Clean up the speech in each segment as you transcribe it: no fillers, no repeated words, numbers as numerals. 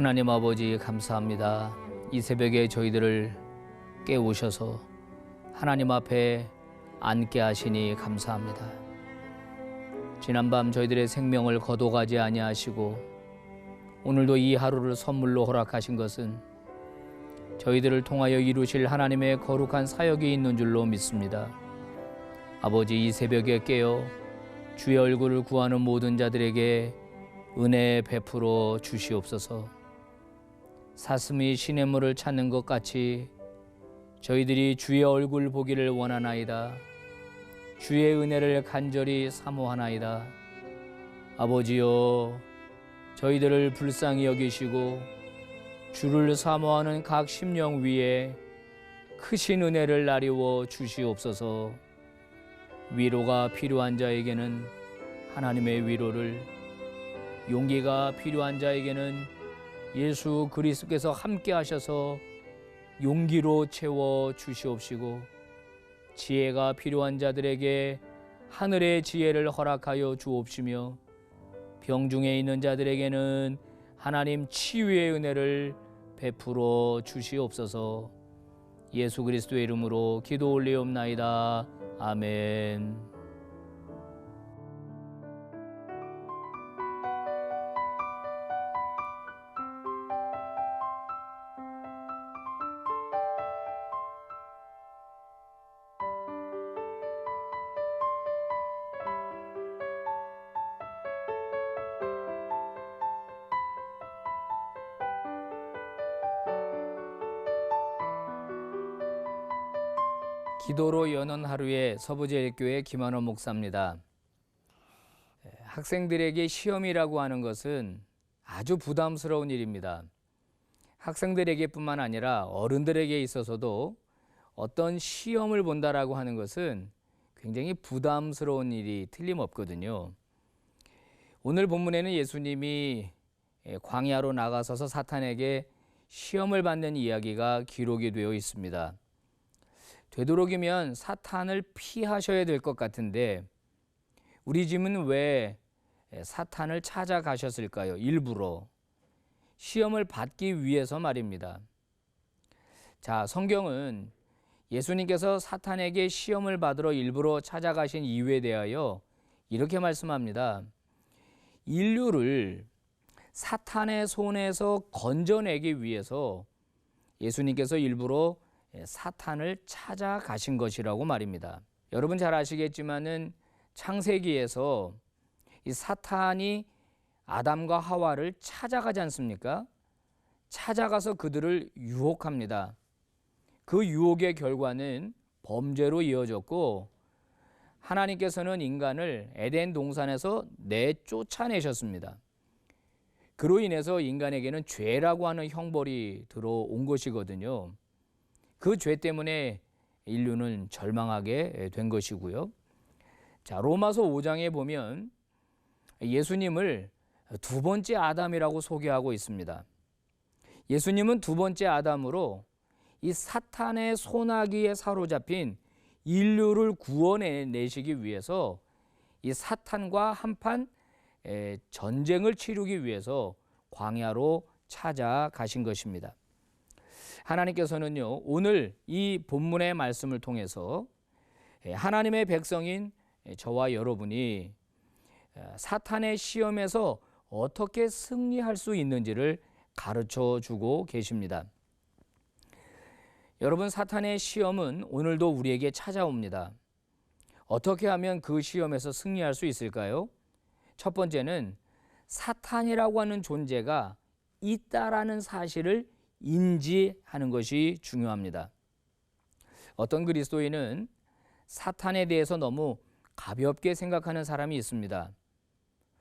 하나님 아버지 감사합니다. 이 새벽에 저희들을 깨우셔서 하나님 앞에 앉게 하시니 감사합니다. 지난밤 저희들의 생명을 거둬가지 아니하시고 오늘도 이 하루를 선물로 허락하신 것은 저희들을 통하여 이루실 하나님의 거룩한 사역이 있는 줄로 믿습니다. 아버지, 이 새벽에 깨어 주의 얼굴을 구하는 모든 자들에게 은혜 베풀어 주시옵소서. 사슴이 시냇물을 찾는 것 같이 저희들이 주의 얼굴 보기를 원하나이다. 주의 은혜를 간절히 사모하나이다. 아버지여, 저희들을 불쌍히 여기시고 주를 사모하는 각 심령 위에 크신 은혜를 나리워 주시옵소서. 위로가 필요한 자에게는 하나님의 위로를, 용기가 필요한 자에게는 예수 그리스도께서 함께 하셔서 용기로 채워 주시옵시고, 지혜가 필요한 자들에게 하늘의 지혜를 허락하여 주옵시며, 병중에 있는 자들에게는 하나님 치유의 은혜를 베풀어 주시옵소서. 예수 그리스도의 이름으로 기도 올리옵나이다. 아멘. 기도로 여는 하루의 서부제일교회 김한원 목사입니다. 학생들에게 시험이라고 하는 것은 아주 부담스러운 일입니다. 학생들에게뿐만 아니라 어른들에게 있어서도 어떤 시험을 본다라고 하는 것은 굉장히 부담스러운 일이 틀림없거든요. 오늘 본문에는 예수님이 광야로 나가서서 사탄에게 시험을 받는 이야기가 기록이 되어 있습니다. 되도록이면 사탄을 피하셔야 될 것 같은데 우리 주님은 왜 사탄을 찾아가셨을까요? 일부러 시험을 받기 위해서 말입니다. 자, 성경은 예수님께서 사탄에게 시험을 받으러 일부러 찾아가신 이유에 대하여 이렇게 말씀합니다. 인류를 사탄의 손에서 건져내기 위해서 예수님께서 일부러 사탄을 찾아가신 것이라고 말입니다. 여러분 잘 아시겠지만은 창세기에서 이 사탄이 아담과 하와를 찾아가지 않습니까? 찾아가서 그들을 유혹합니다. 그 유혹의 결과는 범죄로 이어졌고, 하나님께서는 인간을 에덴 동산에서 내쫓아내셨습니다. 그로 인해서 인간에게는 죄라고 하는 형벌이 들어온 것이거든요. 그 죄 때문에 인류는 절망하게 된 것이고요. 자, 로마서 5장에 보면 예수님을 두 번째 아담이라고 소개하고 있습니다. 예수님은 두 번째 아담으로 이 사탄의 소나기에 사로잡힌 인류를 구원해내시기 위해서 이 사탄과 한판 전쟁을 치르기 위해서 광야로 찾아가신 것입니다. 하나님께서는요, 오늘 이 본문의 말씀을 통해서 하나님의 백성인 저와 여러분이 사탄의 시험에서 어떻게 승리할 수 있는지를 가르쳐 주고 계십니다. 여러분, 사탄의 시험은 오늘도 우리에게 찾아옵니다. 어떻게 하면 그 시험에서 승리할 수 있을까요? 첫 번째는 사탄이라고 하는 존재가 있다라는 사실을 인지하는 것이 중요합니다. 어떤 그리스도인은 사탄에 대해서 너무 가볍게 생각하는 사람이 있습니다.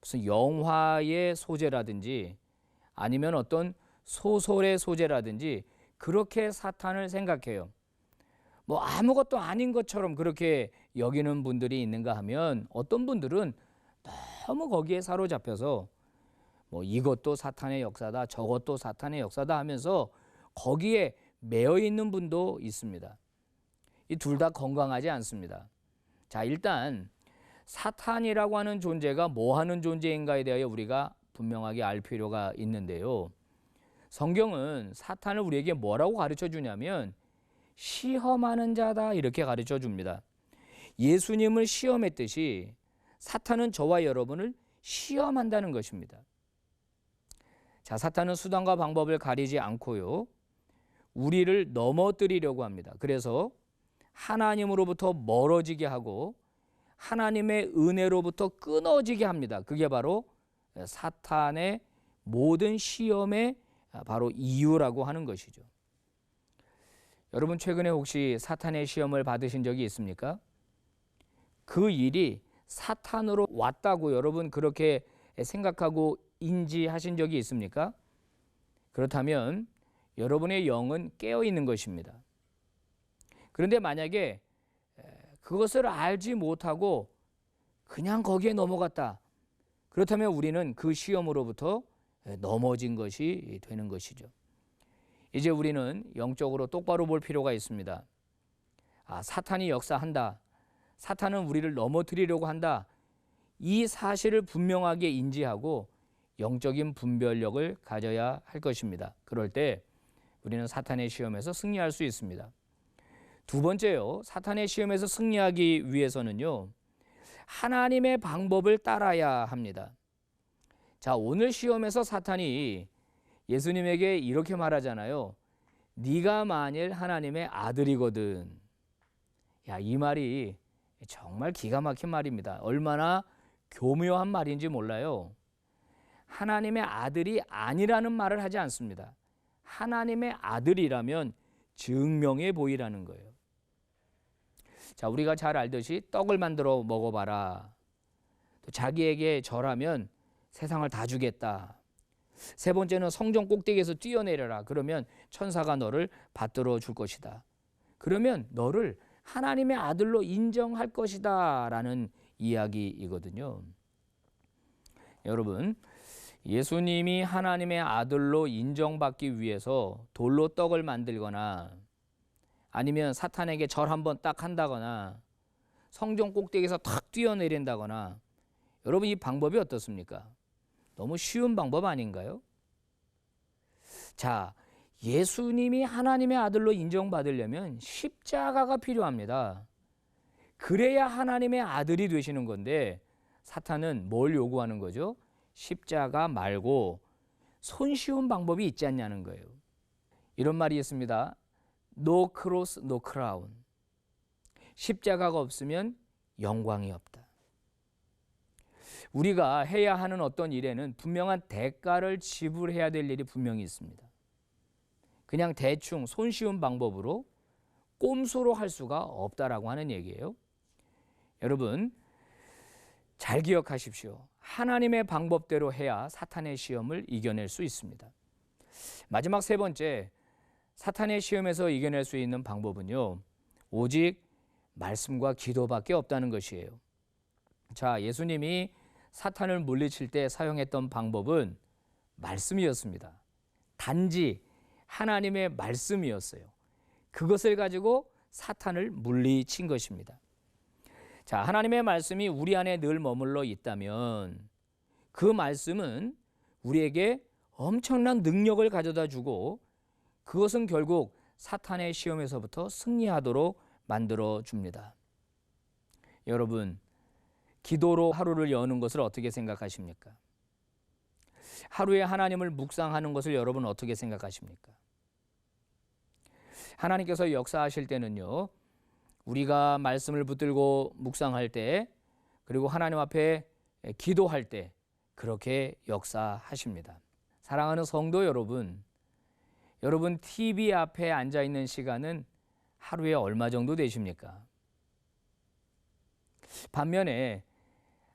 무슨 영화의 소재라든지 아니면 어떤 소설의 소재라든지 그렇게 사탄을 생각해요. 뭐 아무것도 아닌 것처럼 그렇게 여기는 분들이 있는가 하면, 어떤 분들은 너무 거기에 사로잡혀서 뭐 이것도 사탄의 역사다, 저것도 사탄의 역사다 하면서 거기에 매여 있는 분도 있습니다. 이 둘 다 건강하지 않습니다. 자, 일단 사탄이라고 하는 존재가 뭐 하는 존재인가에 대하여 우리가 분명하게 알 필요가 있는데요. 성경은 사탄을 우리에게 뭐라고 가르쳐 주냐면 시험하는 자다 이렇게 가르쳐 줍니다. 예수님을 시험했듯이 사탄은 저와 여러분을 시험한다는 것입니다. 자, 사탄은 수단과 방법을 가리지 않고요, 우리를 넘어뜨리려고 합니다. 그래서 하나님으로부터 멀어지게 하고 하나님의 은혜로부터 끊어지게 합니다. 그게 바로 사탄의 모든 시험의 바로 이유라고 하는 것이죠. 여러분, 최근에 혹시 사탄의 시험을 받으신 적이 있습니까? 그 일이 사탄으로 왔다고 여러분 그렇게 생각하고 인지하신 적이 있습니까? 그렇다면 여러분의 영은 깨어 있는 것입니다. 그런데 만약에 그것을 알지 못하고 그냥 거기에 넘어갔다, 그렇다면 우리는 그 시험으로부터 넘어진 것이 되는 것이죠. 이제 우리는 영적으로 똑바로 볼 필요가 있습니다. 사탄이 역사한다, 사탄은 우리를 넘어뜨리려고 한다, 이 사실을 분명하게 인지하고 영적인 분별력을 가져야 할 것입니다. 그럴 때 우리는 사탄의 시험에서 승리할 수 있습니다. 두 번째요, 사탄의 시험에서 승리하기 위해서는요, 하나님의 방법을 따라야 합니다. 자, 오늘 시험에서 사탄이 예수님에게 이렇게 말하잖아요. 네가 만일 하나님의 아들이거든. 야, 이 말이 정말 기가 막힌 말입니다. 얼마나 교묘한 말인지 몰라요. 하나님의 아들이 아니라는 말을 하지 않습니다. 하나님의 아들이라면 증명해 보이라는 거예요. 자, 우리가 잘 알듯이 떡을 만들어 먹어봐라. 또 자기에게 절하면 세상을 다 주겠다. 세 번째는 성전 꼭대기에서 뛰어내려라. 그러면 천사가 너를 받들어 줄 것이다. 그러면 너를 하나님의 아들로 인정할 것이다 라는 이야기이거든요. 여러분, 예수님이 하나님의 아들로 인정받기 위해서 돌로 떡을 만들거나 아니면 사탄에게 절 한번 딱 한다거나 성전 꼭대기에서 탁 뛰어내린다거나, 여러분 이 방법이 어떻습니까? 너무 쉬운 방법 아닌가요? 자, 예수님이 하나님의 아들로 인정받으려면 십자가가 필요합니다. 그래야 하나님의 아들이 되시는 건데 사탄은 뭘 요구하는 거죠? 십자가 말고 손쉬운 방법이 있지 않냐는 거예요. 이런 말이 있습니다. No cross, no crown. 십자가가 없으면 영광이 없다. 우리가 해야 하는 어떤 일에는 분명한 대가를 지불해야 될 일이 분명히 있습니다. 그냥 대충 손쉬운 방법으로 꼼수로 할 수가 없다라고 하는 얘기예요. 여러분, 잘 기억하십시오. 하나님의 방법대로 해야 사탄의 시험을 이겨낼 수 있습니다. 마지막 세 번째, 사탄의 시험에서 이겨낼 수 있는 방법은요, 오직 말씀과 기도밖에 없다는 것이에요. 자, 예수님이 사탄을 물리칠 때 사용했던 방법은 말씀이었습니다. 단지 하나님의 말씀이었어요. 그것을 가지고 사탄을 물리친 것입니다. 자, 하나님의 말씀이 우리 안에 늘 머물러 있다면 그 말씀은 우리에게 엄청난 능력을 가져다 주고 그것은 결국 사탄의 시험에서부터 승리하도록 만들어 줍니다. 여러분, 기도로 하루를 여는 것을 어떻게 생각하십니까? 하루에 하나님을 묵상하는 것을 여러분 어떻게 생각하십니까? 하나님께서 역사하실 때는요, 우리가 말씀을 붙들고 묵상할 때, 그리고 하나님 앞에 기도할 때 그렇게 역사하십니다. 사랑하는 성도 여러분, 여러분 TV 앞에 앉아 있는 시간은 하루에 얼마 정도 되십니까? 반면에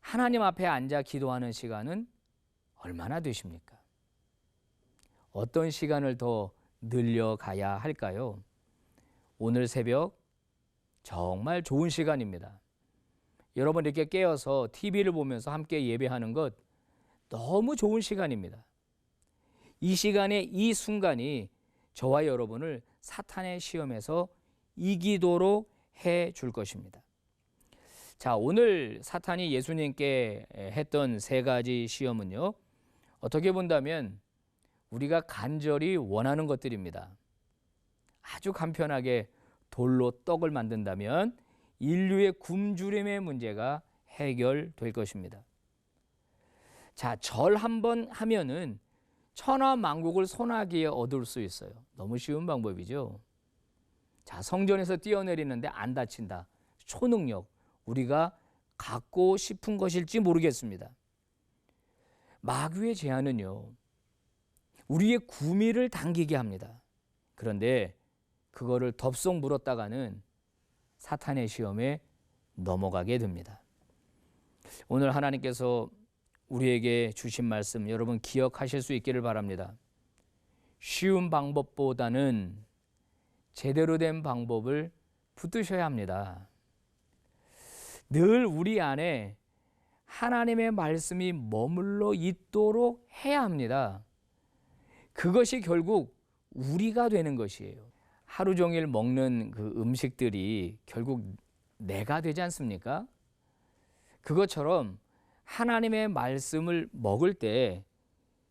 하나님 앞에 앉아 기도하는 시간은 얼마나 되십니까? 어떤 시간을 더 늘려가야 할까요? 오늘 새벽 정말 좋은 시간입니다. 여러분 이렇게 깨어서 TV를 보면서 함께 예배하는 것 너무 좋은 시간입니다. 이 시간에 이 순간이 저와 여러분을 사탄의 시험에서 이기도록 해 줄 것입니다. 자, 오늘 사탄이 예수님께 했던 세 가지 시험은요, 어떻게 본다면 우리가 간절히 원하는 것들입니다. 아주 간편하게 돌로 떡을 만든다면 인류의 굶주림의 문제가 해결될 것입니다. 자, 절 한 번 하면은 천하 만국을 소나기에 얻을 수 있어요. 너무 쉬운 방법이죠. 자, 성전에서 뛰어내리는데 안 다친다. 초능력, 우리가 갖고 싶은 것일지 모르겠습니다. 마귀의 제안은요, 우리의 구미를 당기게 합니다. 그런데 그거를 덥석 물었다가는 사탄의 시험에 넘어가게 됩니다. 오늘 하나님께서 우리에게 주신 말씀 여러분 기억하실 수 있기를 바랍니다. 쉬운 방법보다는 제대로 된 방법을 붙드셔야 합니다. 늘 우리 안에 하나님의 말씀이 머물러 있도록 해야 합니다. 그것이 결국 우리가 되는 것이에요. 하루 종일 먹는 그 음식들이 결국 내가 되지 않습니까? 그것처럼 하나님의 말씀을 먹을 때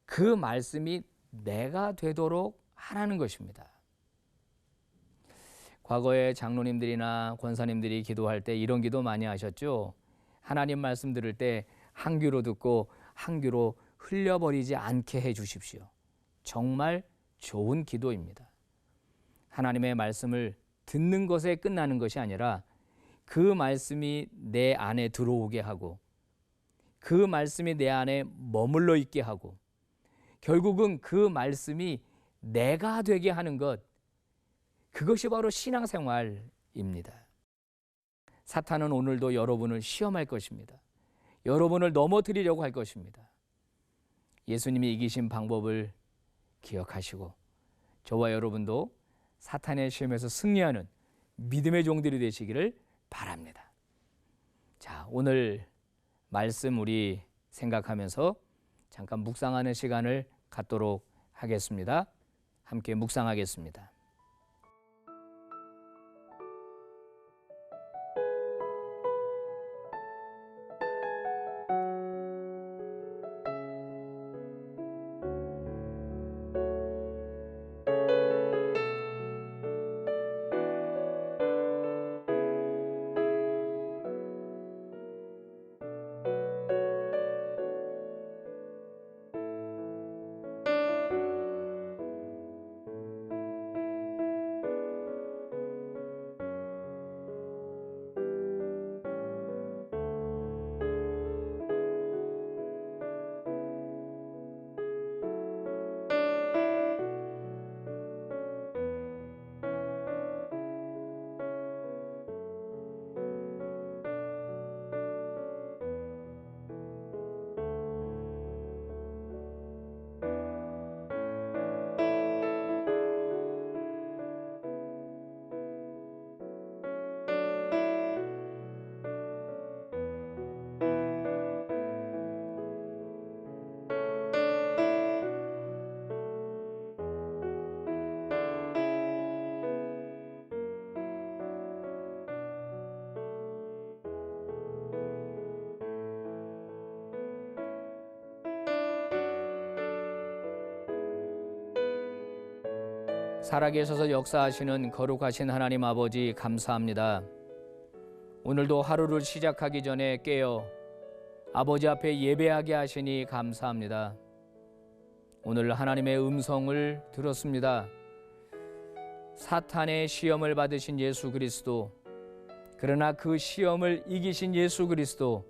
그 말씀이 내가 되도록 하라는 것입니다. 과거에 장로님들이나 권사님들이 기도할 때 이런 기도 많이 하셨죠. 하나님 말씀 들을 때 한 귀로 듣고 한 귀로 흘려버리지 않게 해 주십시오. 정말 좋은 기도입니다. 하나님의 말씀을 듣는 것에 끝나는 것이 아니라 그 말씀이 내 안에 들어오게 하고 그 말씀이 내 안에 머물러 있게 하고 결국은 그 말씀이 내가 되게 하는 것, 그것이 바로 신앙생활입니다. 사탄은 오늘도 여러분을 시험할 것입니다. 여러분을 넘어뜨리려고 할 것입니다. 예수님이 이기신 방법을 기억하시고 저와 여러분도 사탄의 시험에서 승리하는 믿음의 종들이 되시기를 바랍니다. 자, 오늘 말씀 우리 생각하면서 잠깐 묵상하는 시간을 갖도록 하겠습니다. 함께 묵상하겠습니다. 살아계셔서 역사하시는 거룩하신 하나님 아버지 감사합니다. 오늘도 하루를 시작하기 전에 깨어 아버지 앞에 예배하게 하시니 감사합니다. 오늘 하나님의 음성을 들었습니다. 사탄의 시험을 받으신 예수 그리스도, 그러나 그 시험을 이기신 예수 그리스도,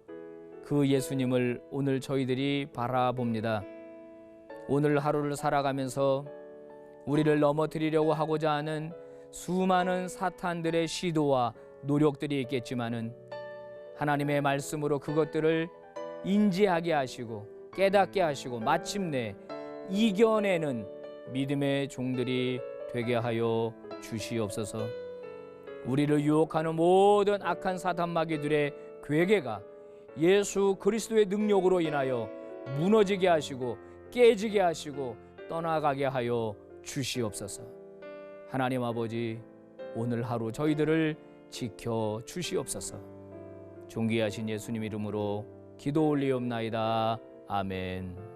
그 예수님을 오늘 저희들이 바라봅니다. 오늘 하루를 살아가면서 우리를 넘어뜨리려고 하고자 하는 수많은 사탄들의 시도와 노력들이 있겠지만은 하나님의 말씀으로 그것들을 인지하게 하시고 깨닫게 하시고 마침내 이겨내는 믿음의 종들이 되게 하여 주시옵소서. 우리를 유혹하는 모든 악한 사탄 마귀들의 괴계가 예수 그리스도의 능력으로 인하여 무너지게 하시고 깨지게 하시고 떠나가게 하여 주시옵소서. 하나님 아버지, 오늘 하루 저희들을 지켜 주시옵소서. 존귀하신 예수님 이름으로 기도 올리옵나이다. 아멘.